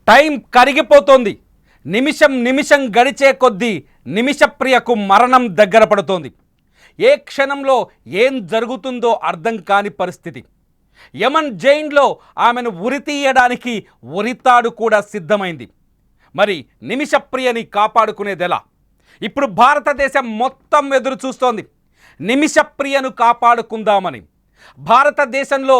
Time కరిగిపోతోంది. నిమిషం నిమిషం గడిచే కొద్దీ నిమిషప్రియకు మరణం దగ్గర పడుతోంది. ఏ క్షణంలో ఏం జరుగుతుందో అర్థం కాని పరిస్థితి. యమన్ జైన్లో ఆమెను ఉరితీయడానికి ఉరితాడు కూడా సిద్ధమైంది. మరి నిమిషప్రియని కాపాడుకునేదెలా? ఇప్పుడు భారతదేశం మొత్తం ఎదురు చూస్తోంది నిమిషప్రియను కాపాడుకుందామని. భారతదేశంలో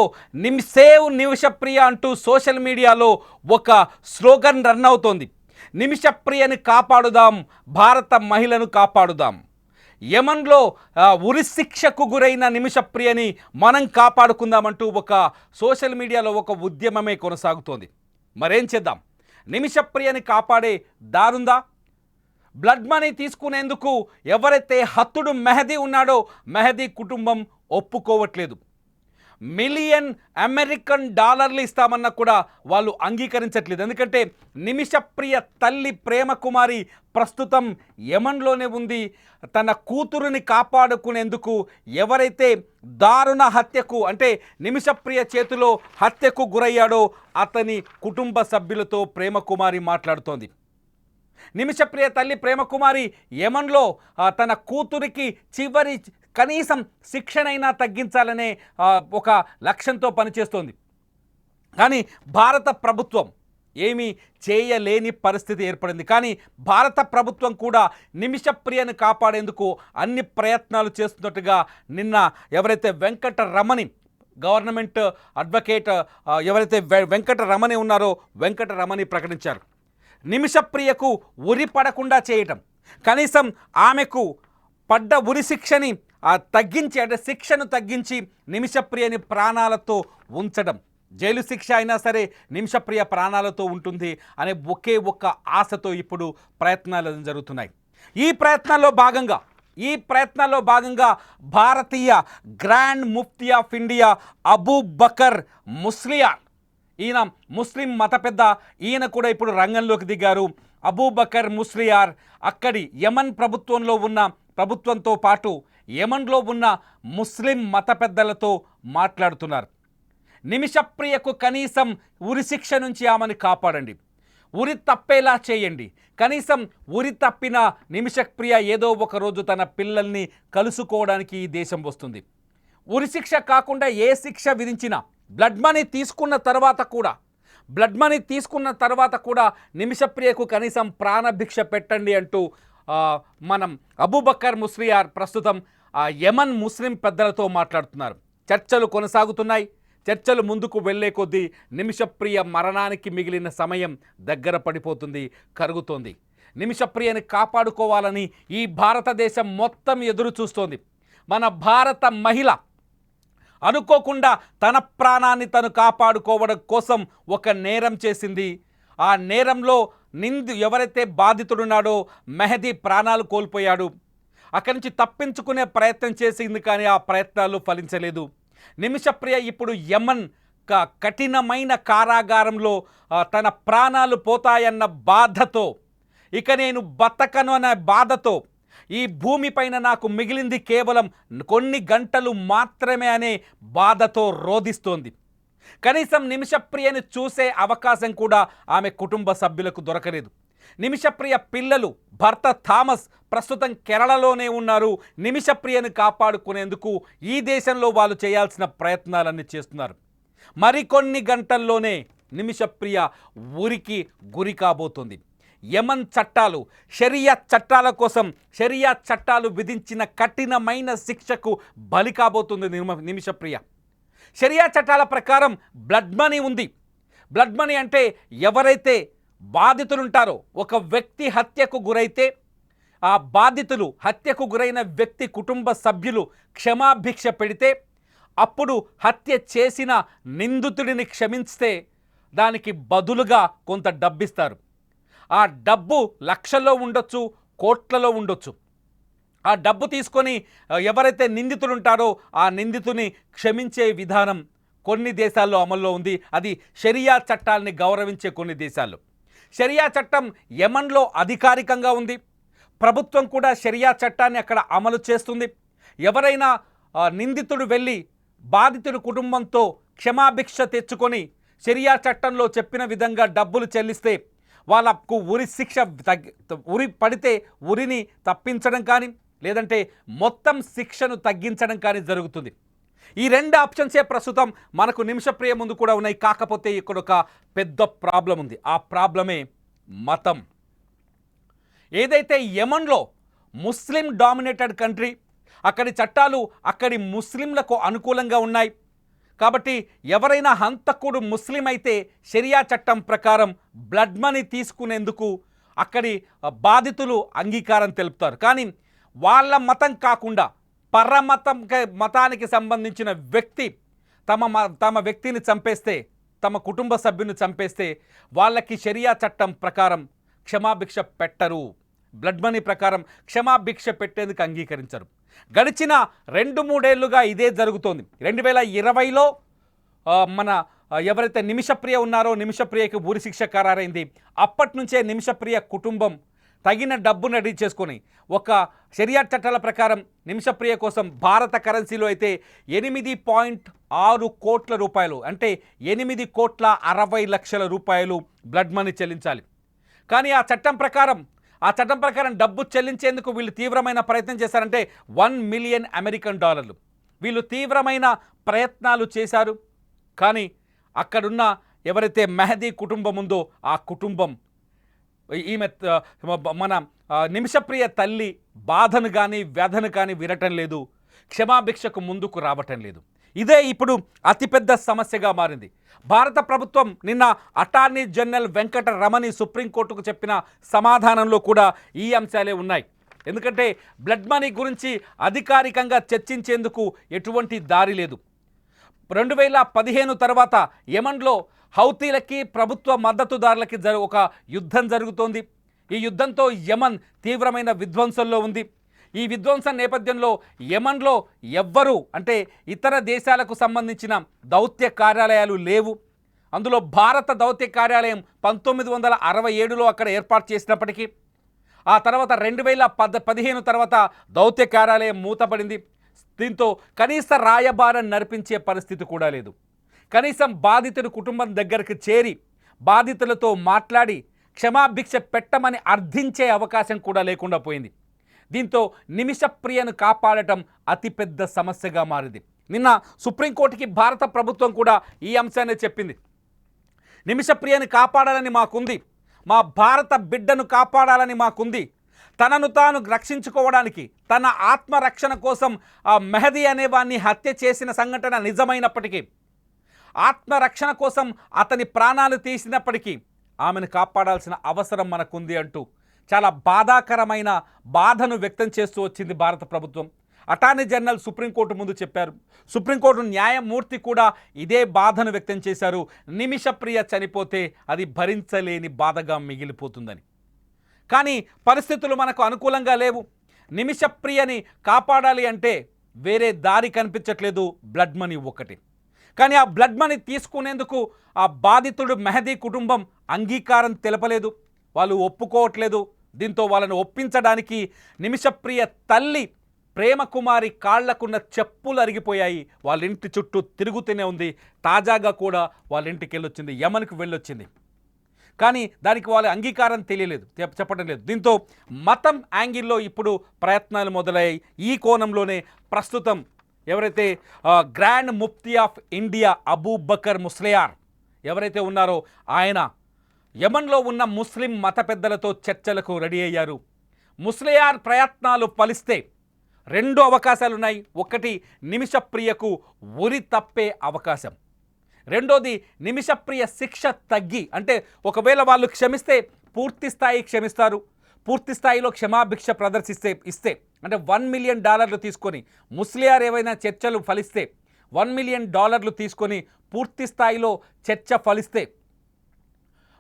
సేవ్ నిమిషప్రియ అంటూ సోషల్ మీడియాలో ఒక స్లోగన్ రన్ అవుతోంది. నిమిషప్రియని కాపాడుదాం, భారత మహిళను కాపాడుదాం. యమన్లో ఉరిశిక్షకు గురైన నిమిషప్రియని మనం కాపాడుకుందామంటూ ఒక సోషల్ మీడియాలో ఒక ఉద్యమమే కొనసాగుతోంది. మరేం చేద్దాం? నిమిషప్రియని కాపాడే దారుందా? బ్లడ్ మనీ తీసుకునేందుకు ఎవరైతే హత్తుడు మెహదీ ఉన్నాడో మెహదీ కుటుంబం ఒప్పుకోవట్లేదు. మిలియన్ అమెరికన్ డాలర్లు ఇస్తామన్నా కూడా వాళ్ళు అంగీకరించట్లేదు. ఎందుకంటే నిమిషప్రియ తల్లి ప్రేమకుమారి ప్రస్తుతం యమన్లోనే ఉంది. తన కూతురుని కాపాడుకునేందుకు ఎవరైతే దారుణ హత్యకు అంటే నిమిషప్రియ చేతిలో హత్యకు గురయ్యాడో అతని కుటుంబ సభ్యులతో ప్రేమకుమారి మాట్లాడుతోంది. నిమిషప్రియ తల్లి ప్రేమకుమారి యమన్లో తన కూతురికి చివరి కనీసం శిక్షణైనా తగ్గించాలనే ఒక లక్ష్యంతో పనిచేస్తోంది. కానీ భారత ప్రభుత్వం ఏమీ చేయలేని పరిస్థితి ఏర్పడింది. కానీ భారత ప్రభుత్వం కూడా నిమిషప్రియను కాపాడేందుకు అన్ని ప్రయత్నాలు చేస్తున్నట్టుగా నిన్న ఎవరైతే వెంకటరమణి గవర్నమెంట్ అడ్వకేట్ ఎవరైతే వెంకటరమణి ఉన్నారో వెంకటరమణి ప్రకటించారు. నిమిషప్రియకు ఉరి పడకుండా చేయటం, కనీసం ఆమెకు పడ్డ ఉరి శిక్షని తగ్గించి అంటే శిక్షను తగ్గించి నిమిషప్రియని ప్రాణాలతో ఉంచడం. జైలు శిక్ష అయినా సరే నిమిషప్రియ ప్రాణాలతో ఉంటుంది అనే ఒకే ఒక్క ఆశతో ఇప్పుడు ప్రయత్నాలు జరుగుతున్నాయి. ఈ ప్రయత్నాల్లో భాగంగా భారతీయ గ్రాండ్ ముఫ్తీ ఆఫ్ ఇండియా అబూ బకర్ ముస్లియార్, ఈయన ముస్లిం మత పెద్ద, ఈయన కూడా ఇప్పుడు రంగంలోకి దిగారు. అబూ బకర్ ముస్లియార్ అక్కడి యమన్ ప్రభుత్వంతో పాటు యమన్లో ఉన్న ముస్లిం మత పెద్దలతో మాట్లాడుతున్నారు. నిమిషప్రియకు కనీసం ఉరిశిక్ష నుంచి ఆమెను కాపాడండి, ఉరి తప్పేలా చేయండి. కనీసం ఉరి తప్పిన నిమిషప్రియ ఏదో ఒకరోజు తన పిల్లల్ని కలుసుకోవడానికి ఈ దేశం వస్తుంది. ఉరిశిక్ష కాకుండా ఏ శిక్ష విధించినా బ్లడ్ మనీ తీసుకున్న తర్వాత కూడా నిమిషప్రియకు కనీసం ప్రాణభిక్ష పెట్టండి అంటూ మనం అబూబకర్ ముస్లియార్ ప్రస్తుతం యమన్ ముస్లిం పెద్దలతో మాట్లాడుతున్నారు. చర్చలు కొనసాగుతున్నాయి. చర్చలు ముందుకు వెళ్లే కొద్దీ నిమిషప్రియ మరణానికి మిగిలిన సమయం దగ్గర పడిపోతుంది, కరుగుతోంది. నిమిషప్రియని కాపాడుకోవాలని ఈ భారతదేశం మొత్తం ఎదురు చూస్తోంది. మన భారత మహిళ అనుకోకుండా తన ప్రాణాన్ని తను కాపాడుకోవడం కోసం ఒక నేరం చేసింది. ఆ నేరంలో ఎవరైతే బాధితుడున్నాడో మెహదీ ప్రాణాలు కోల్పోయాడు. అక్కడి నుంచి తప్పించుకునే ప్రయత్నం చేసింది, కానీ ఆ ప్రయత్నాలు ఫలించలేదు. నిమిషప్రియ ఇప్పుడు యమన్ కఠినమైన కారాగారంలో తన ప్రాణాలు పోతాయన్న బాధతో, ఇక నేను బతకను అనే బాధతో, ఈ భూమిపైన నాకు మిగిలింది కేవలం కొన్ని గంటలు మాత్రమే అనే బాధతో రోధిస్తోంది. కనీసం నిమిషప్రియని చూసే అవకాశం కూడా ఆమె కుటుంబ సభ్యులకు దొరకలేదు. నిమిషప్రియ పిల్లలు, భర్త థామస్ ప్రస్తుతం కేరళలోనే ఉన్నారు. నిమిషప్రియను కాపాడుకునేందుకు ఈ దేశంలో వాళ్ళు చేయాల్సిన ప్రయత్నాలన్నీ చేస్తున్నారు. మరికొన్ని గంటల్లోనే నిమిషప్రియ ఉరికి గురి కాబోతుంది. యమన్ చట్టాలు, షరియా చట్టాల కోసం షరియా చట్టాలు విధించిన కఠినమైన శిక్షకు బలి కాబోతుంది నిమిషప్రియ. షరియా చట్టాల ప్రకారం బ్లడ్ మనీ ఉంది. బ్లడ్ మనీ అంటే ఎవరైతే బాధితులుంటారో, ఒక వ్యక్తి హత్యకు గురైతే ఆ బాధితులు, హత్యకు గురైన వ్యక్తి కుటుంబ సభ్యులు క్షమాభిక్ష పెడితే అప్పుడు హత్య చేసిన నిందితుడిని క్షమిస్తే దానికి బదులుగా కొంత డబ్బిస్తారు. ఆ డబ్బు లక్షల్లో ఉండొచ్చు, కోట్లలో ఉండొచ్చు. ఆ డబ్బు తీసుకొని ఎవరైతే నిందితులు ఉంటారో ఆ నిందితుని క్షమించే విధానం కొన్ని దేశాల్లో అమల్లో ఉంది. అది షరియా చట్టాలని గౌరవించే కొన్ని దేశాలు. షరియా చట్టం యమన్లో అధికారికంగా ఉంది. ప్రభుత్వం కూడా షరియా చట్టాన్ని అక్కడ అమలు చేస్తుంది. ఎవరైనా నిందితుడు వెళ్ళి బాధితుడి కుటుంబంతో క్షమాభిక్ష తెచ్చుకొని షరియా చట్టంలో చెప్పిన విధంగా డబ్బులు చెల్లిస్తే వాళ్ళకు ఉరి శిక్ష ఉరి పడితే ఉరిని తప్పించడం కానీ లేదంటే మొత్తం శిక్షను తగ్గించడం కానీ జరుగుతుంది. ఈ రెండు ఆప్షన్సే ప్రస్తుతం మనకు నిమిషప్రియ ముందు కూడా ఉన్నాయి. కాకపోతే ఇక్కడ ఒక పెద్ద ప్రాబ్లం ఉంది. ఆ ప్రాబ్లమే మతం. ఏదైతే యెమెన్లో ముస్లిం డామినేటెడ్ కంట్రీ, అక్కడి చట్టాలు అక్కడి ముస్లింలకు అనుకూలంగా ఉన్నాయి. కాబట్టి ఎవరైనా హంతకుడు ముస్లిం అయితే షరియా చట్టం ప్రకారం బ్లడ్ మనీ తీసుకునేందుకు అక్కడి బాధితులు అంగీకారం తెలుపుతారు. కానీ వాళ్ళ మతం కాకుండా మతానికి సంబంధించిన వ్యక్తి తమ వ్యక్తిని చంపేస్తే, తమ కుటుంబ సభ్యుని చంపేస్తే వాళ్ళకి షరియా చట్టం ప్రకారం క్షమాభిక్ష పెట్టరు. బ్లడ్ మనీ ప్రకారం క్షమాభిక్ష పెట్టేందుకు అంగీకరించరు. గడిచిన 2-3 ఏళ్లుగా ఇదే జరుగుతోంది. 2020లో మన ఎవరైతే నిమిషప్రియ ఉన్నారో నిమిషప్రియకి ఉరి శిక్ష ఖరారైంది. అప్పటి నుంచే నిమిషప్రియ కుటుంబం తగిన డబ్బును రెడీ చేసుకొని ఒక షరియా చట్టాల ప్రకారం నిమిషప్రియ కోసం భారత కరెన్సీలో అయితే 8.6 కోట్ల రూపాయలు, అంటే 8,60,00,000 రూపాయలు బ్లడ్ మనీ చెల్లించాలి. కానీ ఆ చట్టం ప్రకారం డబ్బు చెల్లించేందుకు వీళ్ళు తీవ్రమైన ప్రయత్నం చేశారంటే $1 మిలియన్ అమెరికన్ డాలర్లు. వీళ్ళు తీవ్రమైన ప్రయత్నాలు చేశారు. కానీ అక్కడున్న ఎవరైతే మెహదీ కుటుంబం ఉందో ఆ కుటుంబం ఈమె మన నిమిషప్రియ తల్లి బాధను కానీ వ్యధను కానీ వినటం లేదు, క్షమాభిక్షకు ముందుకు రావటం లేదు. ఇదే ఇప్పుడు అతిపెద్ద సమస్యగా మారింది. భారత ప్రభుత్వం నిన్న అటార్నీ జనరల్ వెంకట రమణి సుప్రీంకోర్టుకు చెప్పిన సమాధానంలో కూడా ఈ అంశాలే ఉన్నాయి. ఎందుకంటే బ్లడ్ మనీ గురించి అధికారికంగా చర్చించేందుకు ఎటువంటి దారి లేదు. 2015 తర్వాత యెమెన్లో హౌతీలకి ప్రభుత్వ మద్దతుదారులకి ఒక యుద్ధం జరుగుతోంది. ఈ యుద్ధంతో యెమెన్ తీవ్రమైన విధ్వంసంలో ఉంది. ఈ విధ్వంసం నేపథ్యంలో యెమెన్లో ఎవ్వరూ అంటే ఇతర దేశాలకు సంబంధించిన దౌత్య కార్యాలయాలు లేవు. అందులో భారత దౌత్య కార్యాలయం 1967లో అక్కడ ఏర్పాటు చేసినప్పటికీ ఆ తర్వాత 2015 తర్వాత దౌత్య కార్యాలయం మూతపడింది. దీంతో కనీస రాయబారం నడిపించే పరిస్థితి కూడా లేదు. కనీసం బాధితుడి కుటుంబం దగ్గరికి చేరి బాధితులతో మాట్లాడి క్షమాభిక్ష పెట్టమని అర్థించే అవకాశం కూడా లేకుండా పోయింది. దీంతో నిమిషప్రియను కాపాడటం అతిపెద్ద సమస్యగా మారింది. నిన్న సుప్రీంకోర్టుకి భారత ప్రభుత్వం కూడా ఈ అంశాన్ని చెప్పింది. నిమిషప్రియను కాపాడాలని మాకుంది, మా భారత బిడ్డను కాపాడాలని మాకుంది. తనను తాను రక్షించుకోవడానికి తన ఆత్మరక్షణ కోసం ఆ మెహదీ అనేవాన్ని హత్య చేసిన సంఘటన నిజమైనప్పటికీ, ఆత్మరక్షణ కోసం అతని ప్రాణాలు తీసినప్పటికీ ఆమెను కాపాడాల్సిన అవసరం మనకుంది అంటూ చాలా బాధాకరమైన బాధను వ్యక్తం చేస్తూ వచ్చింది భారత ప్రభుత్వం. అటార్నీ జనరల్ సుప్రీంకోర్టు ముందు చెప్పారు. సుప్రీంకోర్టు న్యాయమూర్తి కూడా ఇదే బాధను వ్యక్తం చేశారు. నిమిషప్రియ చనిపోతే అది భరించలేని బాధగా మిగిలిపోతుందని. కానీ పరిస్థితులు మనకు అనుకూలంగా లేవు. నిమిషప్రియని కాపాడాలి అంటే వేరే దారి కనిపించట్లేదు, బ్లడ్ మనీ ఒకటి. కానీ ఆ బ్లడ్ మనీ తీసుకునేందుకు ఆ బాధితుడు మెహదీ కుటుంబం అంగీకారం తెలపలేదు, వాళ్ళు ఒప్పుకోవట్లేదు. దీంతో వాళ్ళను ఒప్పించడానికి నిమిషప్రియ తల్లి ప్రేమకుమారి కాళ్లకున్న చెప్పులు అరిగిపోయాయి. వాళ్ళ ఇంటి చుట్టూ తిరుగుతూనే ఉంది. తాజాగా కూడా వాళ్ళ ఇంటికి వెళ్ళొచ్చింది, యెమెన్కు వెళ్ళొచ్చింది. కానీ దానికి వాళ్ళ అంగీకారం తెలియలేదు, చెప్పడం లేదు. దీంతో మతం యాంగిల్లో ఇప్పుడు ప్రయత్నాలు మొదలయ్యాయి. ఈ కోణంలోనే ప్రస్తుతం ఎవరైతే గ్రాండ్ ముఫ్తీ ఆఫ్ ఇండియా అబూ బకర్ ముస్లియార్ ఎవరైతే ఉన్నారో ఆయన యెమెన్లో ఉన్న ముస్లిం మత పెద్దలతో చర్చలకు రెడీ అయ్యారు. ముస్లియార్ ప్రయత్నాలు ఫలిస్తే 2 అవకాశాలున్నాయి. ఒకటి, నిమిషప్రియకు ఉరి తప్పే అవకాశం. రెండోది, నిమిషప్రియ శిక్ష తగ్గి, అంటే ఒకవేళ వాళ్ళు క్షమిస్తే పూర్తి స్థాయి క్షమిస్తారు, పూర్తి స్థాయిలో క్షమాభిక్ష ఇస్తే అంటే $1 మిలియన్ తీసుకొని ముస్లియార్ ఏవైనా చర్చలు ఫలిస్తే $1 మిలియన్ తీసుకొని పూర్తి స్థాయిలో చర్చ ఫలిస్తే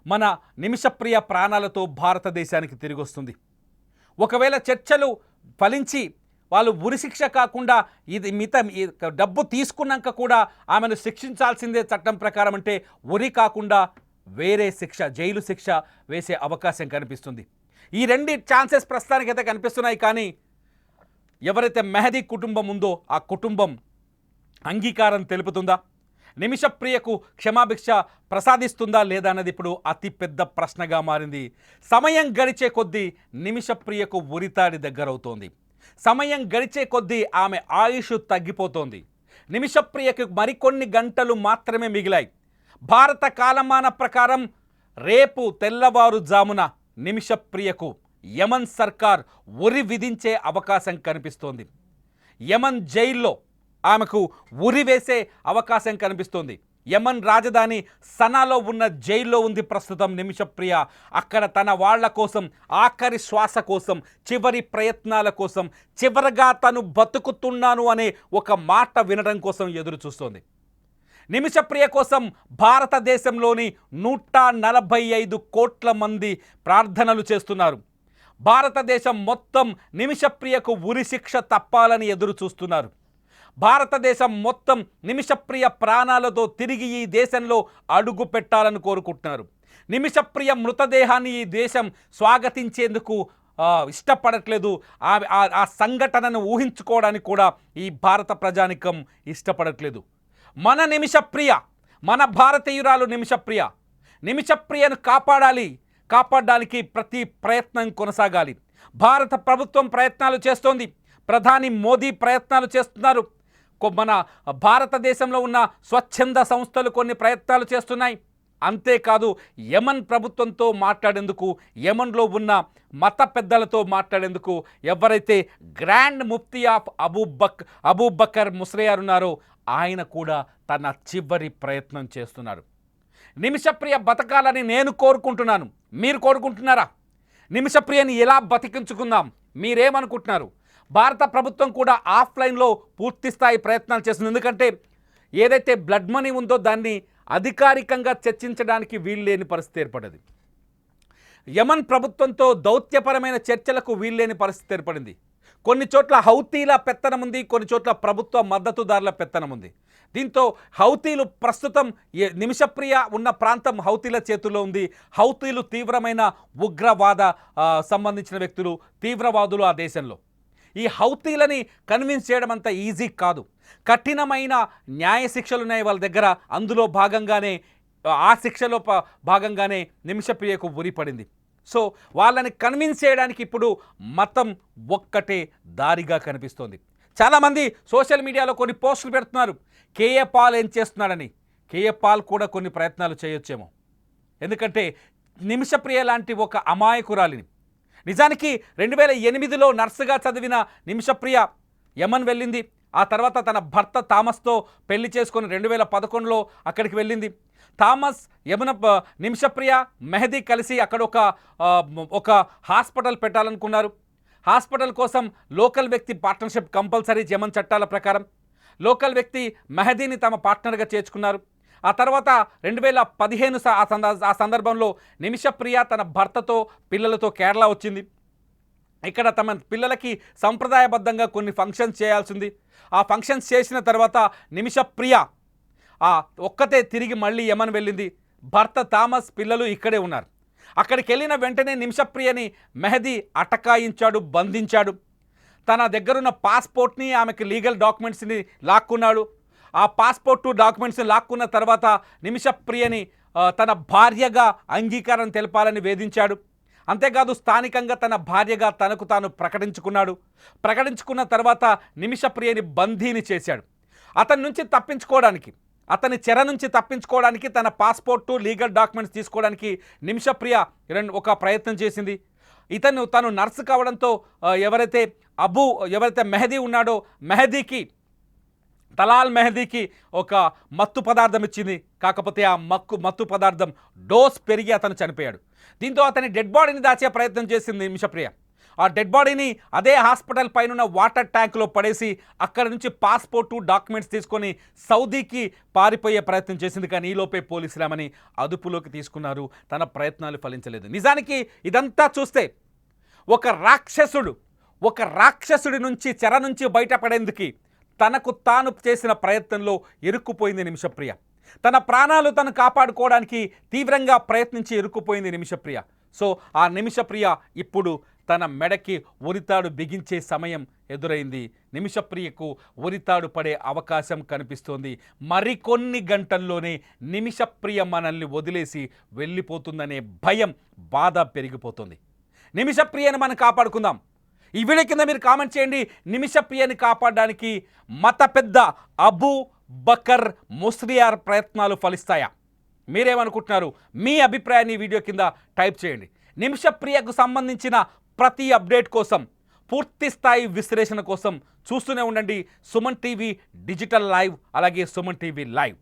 మన నిమిషప్రియ ప్రాణాలతో భారతదేశానికి తిరిగి వస్తుంది. ఒకవేళ చర్చలు ఫలించి వాళ్ళు ఉరిశిక్ష కాకుండా ఇది డబ్బు తీసుకున్నాక కూడా ఆమెను శిక్షించాల్సిందే చట్టం ప్రకారం, అంటే ఉరి కాకుండా వేరే శిక్ష, జైలు శిక్ష వేసే అవకాశం కనిపిస్తుంది. ఈ 2 ఛాన్సెస్ ప్రస్తుతానికైతే కనిపిస్తున్నాయి. కానీ ఎవరైతే మెహదీ కుటుంబం ఉందో ఆ కుటుంబం అంగీకారం తెలుపుతుందా? నిమిషప్రియకు క్షమాభిక్ష ప్రసాదిస్తుందా లేదా అన్నది ఇప్పుడు అతిపెద్ద ప్రశ్నగా మారింది. సమయం గడిచే కొద్దీ నిమిషప్రియకు ఉరితాడి దగ్గరవుతోంది. సమయం గడిచే కొద్దీ ఆమె ఆయుష్ తగ్గిపోతోంది. నిమిషప్రియకు మరికొన్ని గంటలు మాత్రమే మిగిలాయి. భారత కాలమాన ప్రకారం రేపు తెల్లవారుజామున నిమిషప్రియకు యమన్ సర్కార్ ఉరి విధించే అవకాశం కనిపిస్తోంది. యమన్ జైల్లో ఆమెకు ఉరి వేసే అవకాశం కనిపిస్తోంది. యమన్ రాజధాని సనాలో ఉన్న జైల్లో ఉంది ప్రస్తుతం నిమిషప్రియ. అక్కడ తన వాళ్ల కోసం, ఆఖరి శ్వాస కోసం, చివరి ప్రయత్నాల కోసం, చివరగా తను బతుకుతున్నాను అనే ఒక మాట వినడం కోసం ఎదురు చూస్తోంది. నిమిషప్రియ కోసం భారతదేశంలోని 145 కోట్ల మంది ప్రార్థనలు చేస్తున్నారు. భారతదేశం మొత్తం నిమిషప్రియకు ఉరి శిక్ష తప్పాలని ఎదురు చూస్తున్నారు. భారతదేశం మొత్తం నిమిషప్రియ ప్రాణాలతో తిరిగి ఈ దేశంలో అడుగు పెట్టాలని కోరుకుంటున్నారు. నిమిషప్రియ మృతదేహాన్ని ఈ దేశం స్వాగతించేందుకు ఇష్టపడట్లేదు. ఆ సంఘటనను ఊహించుకోవడానికి కూడా ఈ భారత ప్రజానికం ఇష్టపడట్లేదు. మన నిమిషప్రియ, మన భారతీయురాలు నిమిషప్రియను కాపాడడానికి ప్రతి ప్రయత్నం కొనసాగాలి. భారత ప్రభుత్వం ప్రయత్నాలు చేస్తోంది. ప్రధాని మోదీ ప్రయత్నాలు చేస్తున్నారు. మన భారతదేశంలో ఉన్న స్వచ్ఛంద సంస్థలు కొన్ని ప్రయత్నాలు చేస్తున్నాయి. అంతేకాదు యమన్ ప్రభుత్వంతో మాట్లాడేందుకు, యమన్లో ఉన్న మత పెద్దలతో మాట్లాడేందుకు ఎవరైతే గ్రాండ్ ముఫ్తీ ఆఫ్ అబూబకర్ ముస్లియార్ ఉన్నారో ఆయన కూడా తన చివరి ప్రయత్నం చేస్తున్నారు. నిమిషప్రియ బతకాలని నేను కోరుకుంటున్నాను. మీరు కోరుకుంటున్నారా? నిమిషప్రియని ఎలా బతికించుకుందాం? మీరేమనుకుంటున్నారు? భారత ప్రభుత్వం కూడా ఆఫ్లైన్లో పూర్తి స్థాయి ప్రయత్నాలు చేస్తుంది. ఎందుకంటే ఏదైతే బ్లడ్ మనీ ఉందో దాన్ని అధికారికంగా చర్చించడానికి వీల్లేని పరిస్థితి ఏర్పడింది. యమన్ ప్రభుత్వంతో దౌత్యపరమైన చర్చలకు వీల్లేని పరిస్థితి ఏర్పడింది. కొన్ని చోట్ల హౌతీల పెత్తనం ఉంది, కొన్ని చోట్ల ప్రభుత్వ మద్దతుదారుల పెత్తనం ఉంది. దీంతో హౌతీలు ప్రస్తుతం నిమిషప్రియ ఉన్న ప్రాంతం హౌతీల చేతుల్లో ఉంది. హౌతీలు తీవ్రమైన ఉగ్రవాద సంబంధించిన వ్యక్తులు, తీవ్రవాదులు ఆ దేశంలో. ఈ హౌతీలని కన్విన్స్ చేయడం అంత ఈజీ కాదు. కఠినమైన న్యాయ శిక్షలు ఉన్నాయి వాళ్ళ దగ్గర. అందులో భాగంగానే ఆ శిక్షలో భాగంగానే నిమిషప్రియకు ఉరి పడింది. సో వాళ్ళని కన్విన్స్ చేయడానికి ఇప్పుడు మతం ఒక్కటే దారిగా కనిపిస్తోంది. చాలామంది సోషల్ మీడియాలో కొన్ని పోస్టులు పెడుతున్నారు, కేఏ పాల్ ఏం చేస్తున్నాడని. కేఏ పాల్ కూడా కొన్ని ప్రయత్నాలు చేయొచ్చేమో. ఎందుకంటే నిమిషప్రియ లాంటి ఒక అమాయకురాలిని, నిజానికి 2008లో నర్సుగా చదివిన నిమిషప్రియ యమన్ వెళ్ళింది. ఆ తర్వాత తన భర్త థామస్తో పెళ్లి చేసుకొని 2011లో అక్కడికి వెళ్ళింది. థామస్, నిమిషప్రియ, మెహదీ కలిసి అక్కడ ఒక హాస్పిటల్ పెట్టాలనుకున్నారు. హాస్పిటల్ కోసం లోకల్ వ్యక్తి పార్ట్నర్షిప్ కంపల్సరీ యమన్ చట్టాల ప్రకారం. లోకల్ వ్యక్తి మెహదీని తమ పార్ట్నర్గా చేర్చుకున్నారు. ఆ తర్వాత 2015 ఆ సందర్భంలో నిమిషప్రియ తన భర్తతో, పిల్లలతో కేరళ వచ్చింది. ఇక్కడ తమ పిల్లలకి సంప్రదాయబద్ధంగా కొన్ని ఫంక్షన్స్ చేయాల్సింది. ఆ ఫంక్షన్స్ చేసిన తర్వాత నిమిషప్రియ ఒక్కతే తిరిగి మళ్ళీ యమన్ వెళ్ళింది. భర్త థామస్, పిల్లలు ఇక్కడే ఉన్నారు. అక్కడికి వెళ్ళిన వెంటనే నిమిషప్రియని మెహదీ అటకాయించాడు, బంధించాడు. తన దగ్గరున్న పాస్పోర్ట్ని, ఆమెకి లీగల్ డాక్యుమెంట్స్ని లాక్కున్నాడు. ఆ పాస్పోర్టు డాక్యుమెంట్స్ని లాక్కున్న తర్వాత నిమిషప్రియని తన భార్యగా అంగీకారం తెలపాలని వేధించాడు. అంతేకాదు స్థానికంగా తన భార్యగా తనకు తాను ప్రకటించుకున్నాడు. ప్రకటించుకున్న తర్వాత నిమిషప్రియని బందీని చేశాడు. అతని చెర నుంచి తప్పించుకోవడానికి తన పాస్పోర్టు, లీగల్ డాక్యుమెంట్స్ తీసుకోవడానికి నిమిషప్రియ ఒక ప్రయత్నం చేసింది. తను నర్సు కావడంతో ఎవరైతే మెహదీ ఉన్నాడో తలాల్ మెహదీకి ఒక మత్తు పదార్థం ఇచ్చింది. కాకపోతే ఆ మత్తు పదార్థం డోస్ పెరిగి అతను చనిపోయాడు. దీంతో అతని డెడ్ బాడీని దాచే ప్రయత్నం చేసింది నిమిషప్రియ. ఆ డెడ్ బాడీని అదే హాస్పిటల్ పైన వాటర్ ట్యాంకులో పడేసి అక్కడి నుంచి పాస్పోర్టు, డాక్యుమెంట్స్ తీసుకొని సౌదీకి పారిపోయే ప్రయత్నం చేసింది. కానీ ఈలోపే పోలీసులు ఆమెని అదుపులోకి తీసుకున్నారు. తన ప్రయత్నాలు ఫలించలేదు. నిజానికి ఇదంతా చూస్తే ఒక రాక్షసుడి నుంచి, చెర నుంచి బయటపడేందుకు తనకు తాను చేసిన ప్రయత్నంలో ఇరుక్కుపోయింది నిమిషప్రియ. తన ప్రాణాలు తను కాపాడుకోవడానికి తీవ్రంగా ప్రయత్నించి ఇరుక్కుపోయింది నిమిషప్రియ. సో ఆ నిమిషప్రియ ఇప్పుడు తన మెడకి ఉరితాడు బిగించే సమయం ఎదురైంది. నిమిషప్రియకు ఉరితాడు పడే అవకాశం కనిపిస్తోంది. మరికొన్ని గంటల్లోనే నిమిషప్రియ మనల్ని వదిలేసి వెళ్ళిపోతుందనే భయం, బాధ పెరిగిపోతుంది. నిమిషప్రియని మనం కాపాడుకుందాం. ఈ వీడియో కింద మీరు కామెంట్ చేయండి. నిమిషప్రియని కాపాడడానికి మత పెద్ద అబూ బకర్ ముస్లియార్ ప్రయత్నాలు ఫలిస్తాయా? మీరేమనుకుంటున్నారు? మీ అభిప్రాయాన్ని ఈ వీడియో కింద టైప్ చేయండి. నిమిషప్రియకు సంబంధించిన ప్రతి అప్డేట్ కోసం, పూర్తి స్థాయి విశ్లేషణ కోసం చూస్తూనే ఉండండి సుమన్ టీవీ డిజిటల్ లైవ్, అలాగే సుమన్ టీవీ లైవ్.